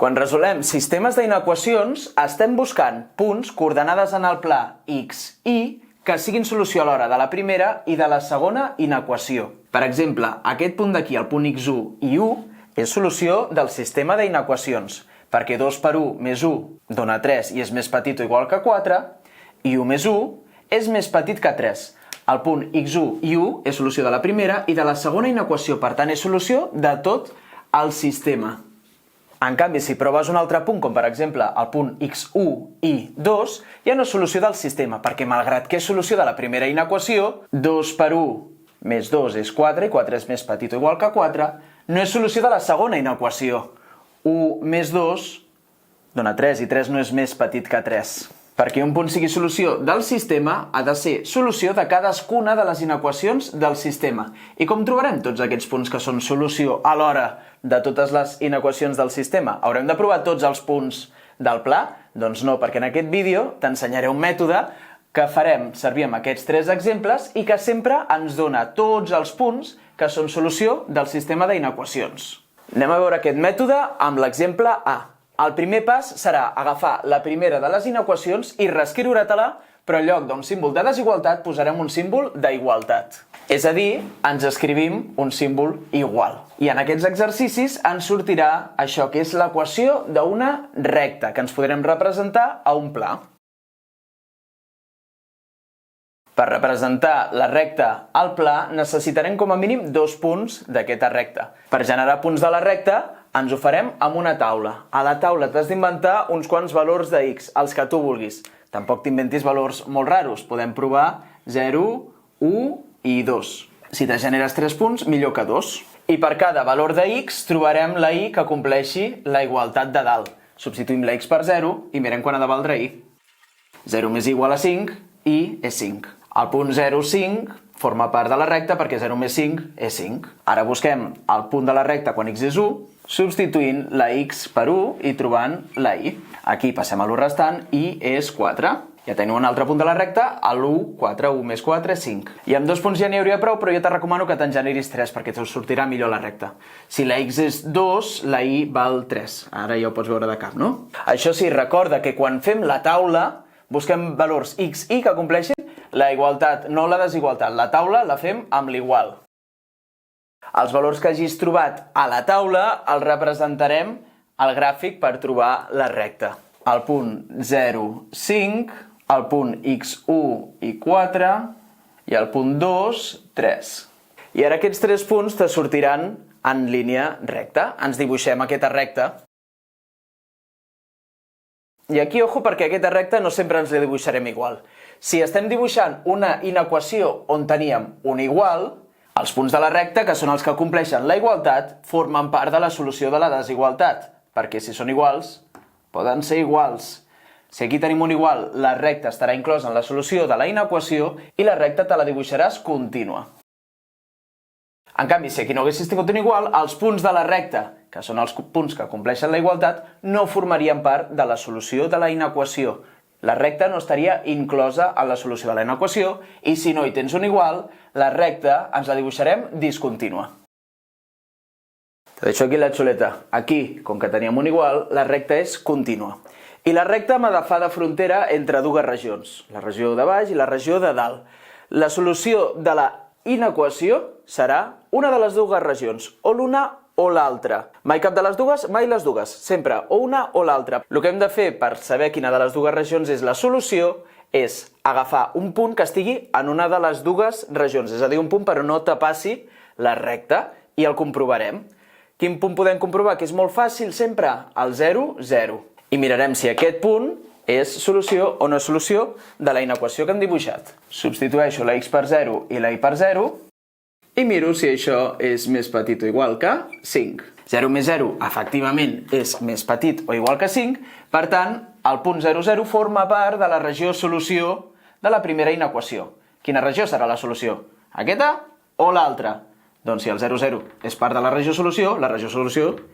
Quan resolem sistemes d'inequacions, estem buscant punts coordenades en el pla x, y, que siguin solució alhora de la primera i de la segona inequació. Per exemple, aquest punt d'aquí, el punt x1 i 1, és solució del sistema d'inequacions, perquè 2 per 1 més 1 dona 3 i és més petit o igual que 4, i 1 més 1 és més petit que 3. El punt x1 i 1 és solució de la primera i de la segona inequació, per tant és solució de tot el sistema. En canvi, si proves un altre punt, com per exemple el punt x1 i 2, ja no és solució del sistema, perquè malgrat que és solució de la primera inequació, 2 per 1 més 2 és 4 i 4 és més petit o igual que 4, no és solució de la segona inequació. 1 més 2 dona 3 i 3 no és més petit que 3. Perquè un punt sigui solució del sistema ha de ser solució de cadascuna de les inequacions del sistema. I com trobarem tots aquests punts que són solució alhora de totes les inequacions del sistema? Haurem de provar tots els punts del pla? Doncs no, perquè en aquest vídeo t'ensenyaré un mètode que farem servir amb aquests 3 exemples i que sempre ens dona tots els punts que són solució del sistema d'inequacions. Anem a veure aquest mètode amb l'exemple A. El primer pas serà agafar la primera de les inequacions i reescriure-te-la, però en lloc d'un símbol de desigualtat posarem un símbol d'igualtat. És a dir, ens escrivim un símbol igual. I en aquests exercicis ens sortirà això que és l'equació d'una recta, que ens podrem representar a un pla. Per representar la recta al pla necessitarem com a mínim 2 punts d'aquesta recta. Per generar punts de la recta ens ho farem amb una taula. A la taula t'has d'inventar uns quants valors de x, els que tu vulguis. Tampoc t'inventis valors molt raros. Podem provar 0, 1 i 2. Si te generes 3 punts, millor que 2. I per cada valor de x trobarem la y que compleixi la igualtat de dalt. Substituïm la x per 0 i mirem quan ha de valdre y. 0 més i igual a 5, i és 5. El punt 0, 5 forma part de la recta perquè 0 més 5 és 5. Ara busquem el punt de la recta quan x és 1, substituint la x per 1 i trobant la y. Aquí passem a l'1 restant i és 4. Ja tenim un altre punt de la recta, l'1, 4, 1 més 4 és 5. I amb 2 punts ja n'hi hauria prou, però jo te recomano que te'n generis 3 perquè t'ho sortirà millor la recta. Si la x és 2, la y val 3. Ara ja ho pots veure de cap, no? Això sí, recorda que quan fem la taula busquem valors x, y que compleixin la igualtat, no la desigualtat. La taula la fem amb l'igual. Els valors que hagis trobat a la taula els representarem al gràfic per trobar la recta. El punt 0, 5, el punt x1 i 4 i el punt 2, 3. I ara aquests 3 punts te sortiran en línia recta. Ens dibuixem aquesta recta. I aquí, ojo, perquè aquesta recta no sempre ens la dibuixarem igual. Si estem dibuixant una inequació on teníem un igual, els punts de la recta, que són els que compleixen la igualtat, formen part de la solució de la desigualtat, perquè si són iguals, poden ser iguals. Si aquí tenim un igual, la recta estarà inclosa en la solució de la inequació i la recta te la dibuixaràs contínua. En canvi, si aquí no haguessis tingut un igual, els punts de la recta, que són els punts que compleixen la igualtat, no formarien part de la solució de la inequació. La recta no estaria inclosa en la solució de la inequació i si no hi tens un igual, la recta ens la dibuixarem discontínua. Te deixo aquí la xuleta. Aquí, com que teníem un igual, la recta és contínua. I la recta m'ha de fer de frontera entre dues regions, la regió de baix i la regió de dalt. La solució de la inequació serà una de les dues regions, o l'una o l'altra. Mai cap de les dues, mai les dues. Sempre o una o l'altra. El que hem de fer per saber quina de les dues regions és la solució és agafar un punt que estigui en una de les dues regions, és a dir, un punt però no te passi la recta, i el comprovarem. Quin punt podem comprovar? Que és molt fàcil sempre, el 0, 0. I mirarem si aquest punt és solució o no és solució de la inequació que hem dibuixat. Substitueixo la x per 0 i la y per 0 i miro si això és més petit o igual que 5. 0 més 0, efectivament, és més petit o igual que 5, per tant, el punt 0, 0 forma part de la regió solució de la primera inequació. Quina regió serà la solució? Aquesta o l'altra? Doncs si el 0, 0 és part de la regió solució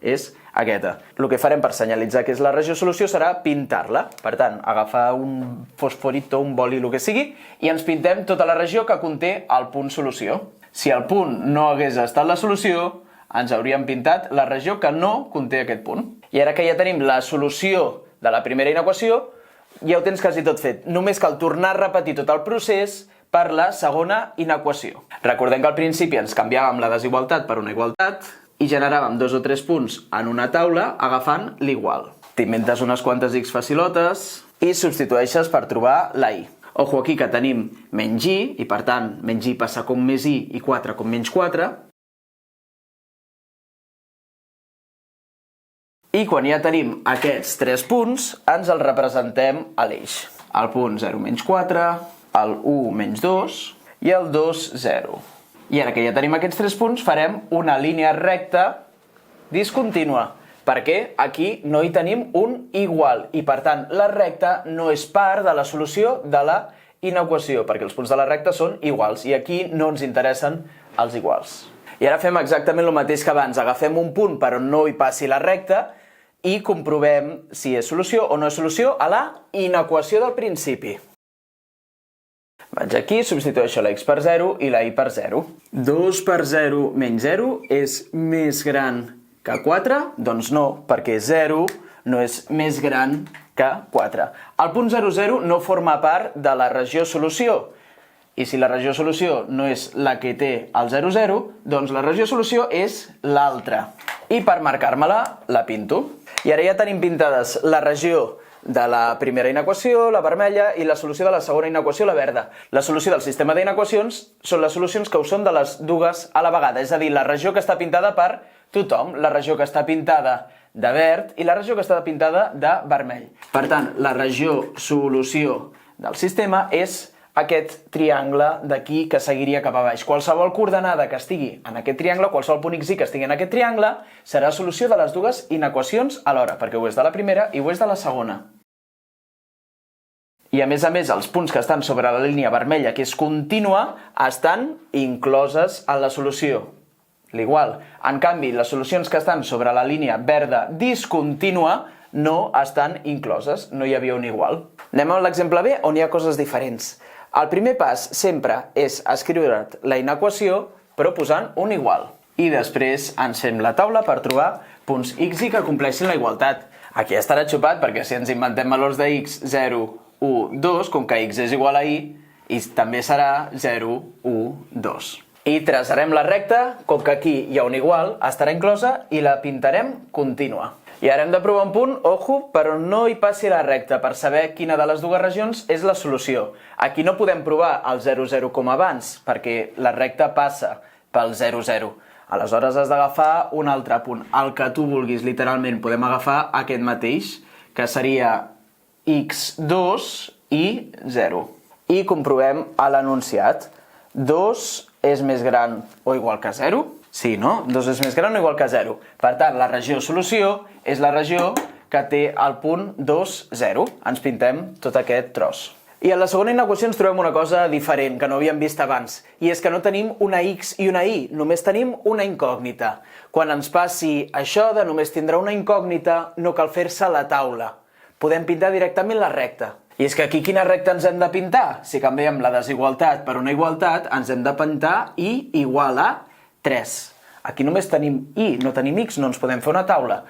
és aquesta. El que farem per senyalitzar que és la regió solució serà pintar-la. Per tant, agafar un fosforito, un boli, el que sigui, i ens pintem tota la regió que conté el punt solució. Si el punt no hagués estat la solució, ens hauríem pintat la regió que no conté aquest punt. I ara que ja tenim la solució de la primera inequació, ja ho tens quasi tot fet. Només cal tornar a repetir tot el procés per la segona inequació. Recordem que al principi ens canviàvem la desigualtat per una igualtat i generàvem 2 o 3 punts en una taula agafant l'igual. T'inventes unes quantes x facilotes i substitueixes per trobar la i. Ojo aquí que tenim menys i, i per tant menys i passa com més i 4 com menys 4. I quan ja tenim aquests 3 punts, ens els representem a l'eix. El punt 0 menys 4, el 1 menys 2 i el 2, 0. I ara que ja tenim aquests 3 punts, farem una línia recta discontínua, perquè aquí no hi tenim un igual i per tant la recta no és part de la solució de la inequació, perquè els punts de la recta són iguals i aquí no ens interessen els iguals. I ara fem exactament el mateix que abans, agafem un punt per on no hi passi la recta i comprovem si és solució o no és solució a la inequació del principi. Vaig aquí, substitueixo la x per 0 i la y per 0. 2 per 0 menys 0 és més gran que 4? Doncs no, perquè 0 no és més gran que 4. El punt 0, 0 no forma part de la regió solució. I si la regió solució no és la que té el 0, 0, doncs la regió solució és l'altra. I per marcar-me-la, la pinto. I ara ja tenim pintades la regió de la primera inequació, la vermella, i la solució de la segona inequació, la verda. La solució del sistema d'inequacions són les solucions que ho són de les dues a la vegada, és a dir, la regió que està pintada per tothom, la regió que està pintada de verd i la regió que està pintada de vermell. Per tant, la regió solució del sistema és aquest triangle d'aquí que seguiria cap a baix. Qualsevol coordenada que estigui en aquest triangle, qualsevol punt x i que estigui en aquest triangle, serà solució de les dues inequacions alhora, perquè ho és de la primera i ho és de la segona. I a més, els punts que estan sobre la línia vermella, que és contínua, estan incloses en la solució. L'igual. En canvi, les solucions que estan sobre la línia verda discontínua no estan incloses, no hi havia un igual. Anem amb l'exemple B, on hi ha coses diferents. El primer pas sempre és escriure't la inequació, però posant un igual. I després ens fem la taula per trobar punts x i que compleixin la igualtat. Aquí estarà xupat, perquè si ens inventem valors de x, 0, 1, 2, com que x és igual a i també serà 0, 1, 2. I traçarem la recta, com que aquí hi ha un igual, estarà inclosa i la pintarem contínua. I ara hem de provar un punt, ojo, però no hi passi la recta per saber quina de les dues regions és la solució. Aquí no podem provar el 0, 0 com abans, perquè la recta passa pel 0, 0. Aleshores has d'agafar un altre punt, el que tu vulguis, literalment. Podem agafar aquest mateix, que seria x2 i 0. I comprovem a l'enunciat. 2 és més gran o igual que 0? Sí, no? 2 és més gran o igual que 0. Per tant, la regió solució és la regió que té el punt 2, 0. Ens pintem tot aquest tros. I en la segona inequació ens trobem una cosa diferent, que no havíem vist abans, i és que no tenim una x i una y, només tenim una incògnita. Quan ens passi això de només tindrà una incògnita, no cal fer-se la taula. Podem pintar directament la recta. I és que aquí quina recta ens hem de pintar? Si canviem la desigualtat per una igualtat, ens hem de pintar i igual a 3. Aquí només tenim i, no tenim x, no ens podem fer una taula.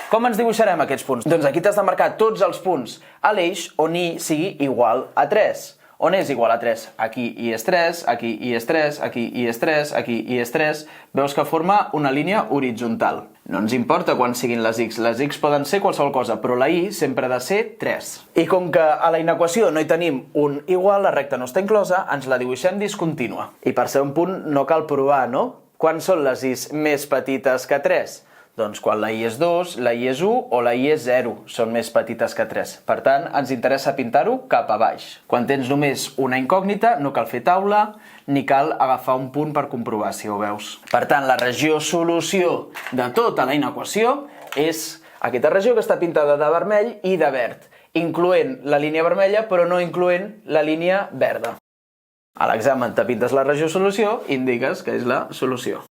Com ens dibuixarem aquests punts? Doncs aquí t'has de marcar tots els punts a l'eix on i sigui igual a 3. On és igual a 3? Aquí i és 3, aquí i és 3, aquí i és 3, aquí i és 3. Veus que forma una línia horitzontal. No ens importa quan siguin les x poden ser qualsevol cosa, però la i sempre ha de ser 3. I com que a la inequació no hi tenim un igual, la recta no està inclosa, ens la dibuixem discontínua. I per ser un punt no cal provar, no? Quan són les i's més petites que 3? Doncs quan la i és 2, la i és 1 o la i és 0, són més petites que 3. Per tant, ens interessa pintar-ho cap a baix. Quan tens només una incògnita, no cal fer taula, ni cal agafar un punt per comprovar si ho veus. Per tant, la regió solució de tota la inequació és aquesta regió que està pintada de vermell i de verd, incloent la línia vermella però no incloent la línia verda. A l'examen te pintes la regió solució i indiques que és la solució.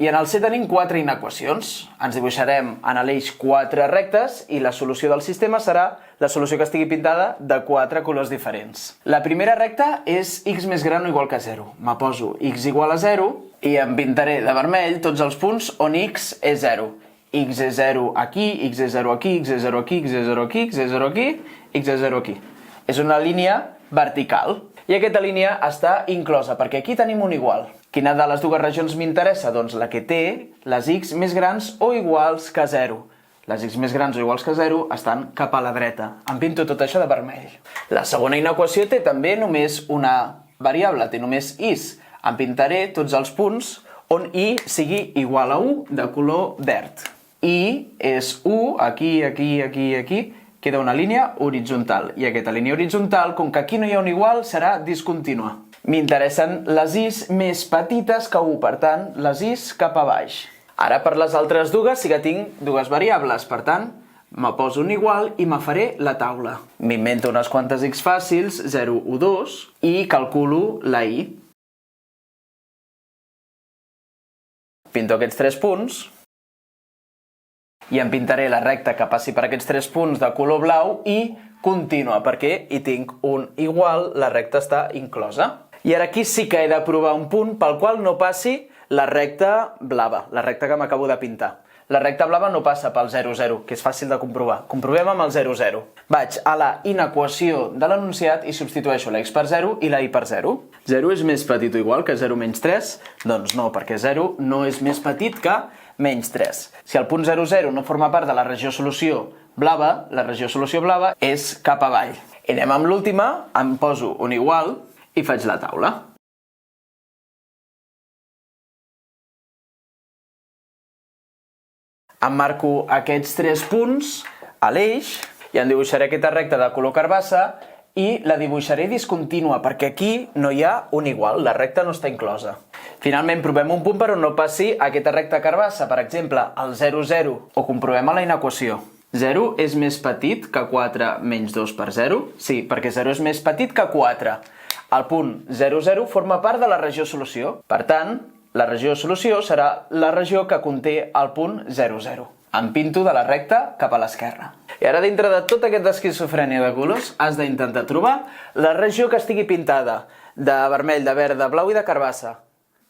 I en el C tenim 4 inequacions. Ens dibuixarem en l'eix 4 rectes i la solució del sistema serà la solució que estigui pintada de 4 colors diferents. La primera recta és x més gran o igual que 0. Me poso x igual a 0 i em pintaré de vermell tots els punts on x és 0. x és 0 aquí, x és 0 aquí, x és 0 aquí, x és 0 aquí, x és 0 aquí, x és 0 aquí. És una línia vertical. I aquesta línia està inclosa, perquè aquí tenim un igual. Quina de les dues regions m'interessa? Doncs la que té les x més grans o iguals que 0. Les x més grans o iguals que 0 estan cap a la dreta. Em pinto tot això de vermell. La segona inequació té també només una variable, té només is. Em pintaré tots els punts on i sigui igual a 1 de color verd. I és 1, aquí, aquí, aquí, aquí, queda una línia horitzontal. I aquesta línia horitzontal, com que aquí no hi ha un igual, serà discontínua. M'interessen les is més petites que 1, per tant, les is cap a baix. Ara, per les altres dues, sí que tinc dues variables, per tant, me poso un igual i me faré la taula. M'invento unes quantes x fàcils, 0, 1, 2, i calculo la i. Pinto aquests 3 punts, i em pintaré la recta que passi per aquests 3 punts de color blau i contínua, perquè hi tinc un igual, la recta està inclosa. I ara aquí sí que he de provar un punt pel qual no passi la recta blava, la recta que m'acabo de pintar. La recta blava no passa pel 0, 0, que és fàcil de comprovar. Comprovem amb el 0, 0. Vaig a la inequació de l'enunciat i substitueixo la x per 0 i la y per 0. 0 és més petit o igual que 0 menys 3? Doncs no, perquè 0 no és més petit que menys 3. Si el punt 0, 0 no forma part de la regió solució blava, la regió solució blava és cap avall. I anem amb l'última, em poso un igual i faig la taula. Em marco aquests 3 punts a l'eix i em dibuixaré aquesta recta de color carbassa i la dibuixaré discontínua, perquè aquí no hi ha un igual, la recta no està inclosa. Finalment, provem un punt per on no passi aquesta recta carbassa, per exemple, el 0, 0, o comprovem a la inequació. 0 és més petit que 4 menys 2 per 0? Sí, perquè 0 és més petit que 4. El punt 0, 0 forma part de la regió solució. Per tant, la regió solució serà la regió que conté el punt 0, 0. Em pinto de la recta cap a l'esquerra. I ara, dintre de tota aquesta esquizofrènia de colors, has d'intentar trobar la regió que estigui pintada de vermell, de verd, de blau i de carbassa.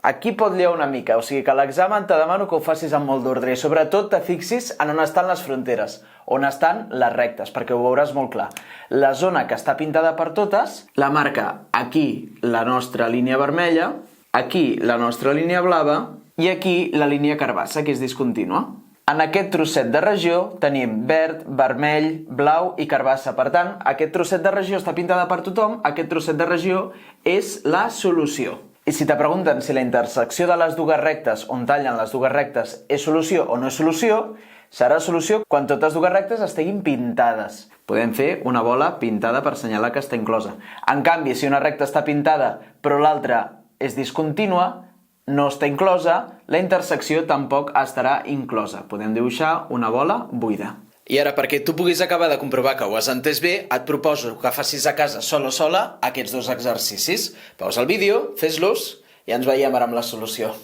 Aquí pot liar una mica, o sigui que a l'examen te demano que ho facis amb molt d'ordre i sobretot te fixis en on estan les fronteres, on estan les rectes, perquè ho veuràs molt clar. La zona que està pintada per totes la marca aquí la nostra línia vermella, aquí la nostra línia blava i aquí la línia carbassa, que és discontínua. En aquest trosset de regió tenim verd, vermell, blau i carbassa. Per tant, aquest trosset de regió està pintada per tothom, aquest trosset de regió és la solució. I si te pregunten si la intersecció de les dues rectes on tallen les dues rectes és solució o no és solució, serà solució quan totes dues rectes estiguin pintades. Podem fer una bola pintada per assenyalar que està inclosa. En canvi, si una recta està pintada però l'altra és discontínua, no està inclosa, la intersecció tampoc estarà inclosa. Podem dibuixar una bola buida. I ara, perquè tu puguis acabar de comprovar que ho has entès bé, et proposo que facis a casa sol o sola aquests 2 exercicis. Pausa el vídeo, fes-los i ens veiem ara amb la solució.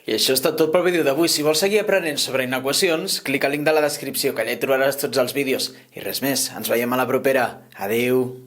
I això és tot pel vídeo d'avui. Si vols seguir aprenent sobre inequacions, clica al link de la descripció, que allà hi trobaràs tots els vídeos. I res més, ens veiem a la propera. Adéu!